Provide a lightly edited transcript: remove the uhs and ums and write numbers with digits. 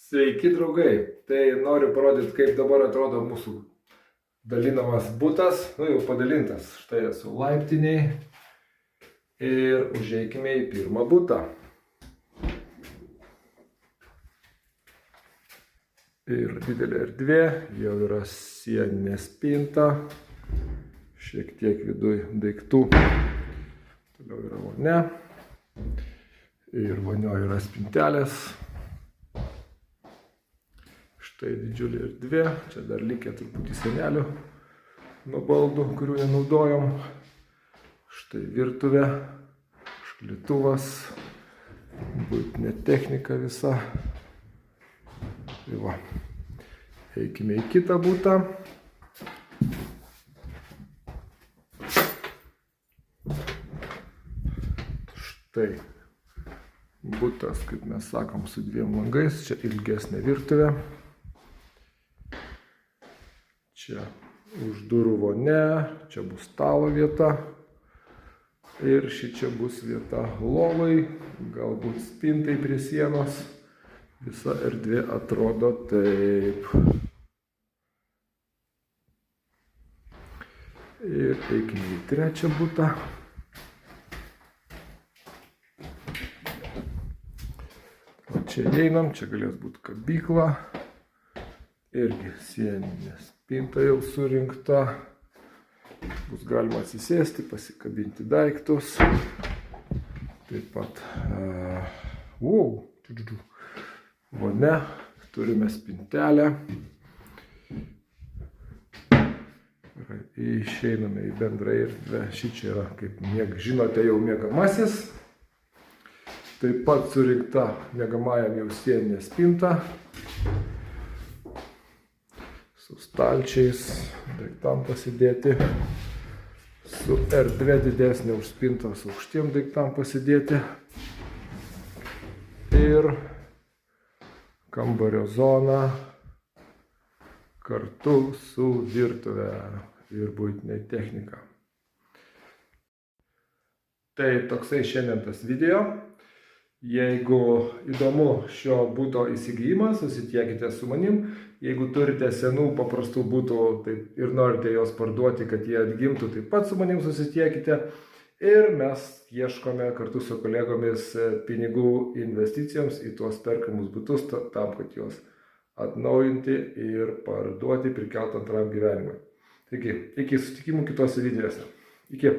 Sveiki draugai, tai noriu parodyti, kaip dabar atrodo mūsų dalinamas butas, jau padalintas. Štai esu laiptiniai ir užeikime į pirmą butą. Ir didelė erdvė, jau yra sieninė spinta, šiek tiek viduj daiktų. Toliau yra vonia ir vonioje yra spintelės. Štai didžiulė erdvė, čia dar likę truputį senelių nuo baldų, kurių nenaudojom. Štai virtuvė, šaldytuvas, buitinė technika visa. Tai va, eikime į kitą butą. Štai butas, kaip mes sakom, su dviem langais, čia ilgesnė virtuvė. Čia už durų vonia, čia bus stalo vieta ir šičia bus vieta lovai, galbūt spintai prie sienos. Visa erdvė atrodo taip. Ir eikime į trečią butą. O čia einam, čia galės būti kabykla. Irgi sieninė spinta jau surinkta. Bus galima atsisėsti, pasikabinti daiktus. Taip pat vonia, turime spintelę. Išeiname į bendrą erdvę. Šičia yra, kaip žinote, jau miegamasis. Taip pat surinkta miegamajam jau sieninė spinta. Su stalčiais, daiktam pasidėti, su erdvė didesnė už spintos aukštiem daiktam pasidėti ir kambario zona kartu su virtuve ir buitinė technika. Tai toksai šiandien tas video. Jeigu įdomu šio buto įsigijimas, susitiekite su manim. Jeigu turite senų paprastų butų ir norite juos parduoti, kad jie atgimtų, taip pat su manim susitiekite. Ir mes ieškome kartu su kolegomis pinigų investicijoms į tuos perkamus butus, tam, kad juos atnaujinti ir parduoti, prikelt antram gyvenimui. Taigi, iki susitikimų kitose videose. Iki.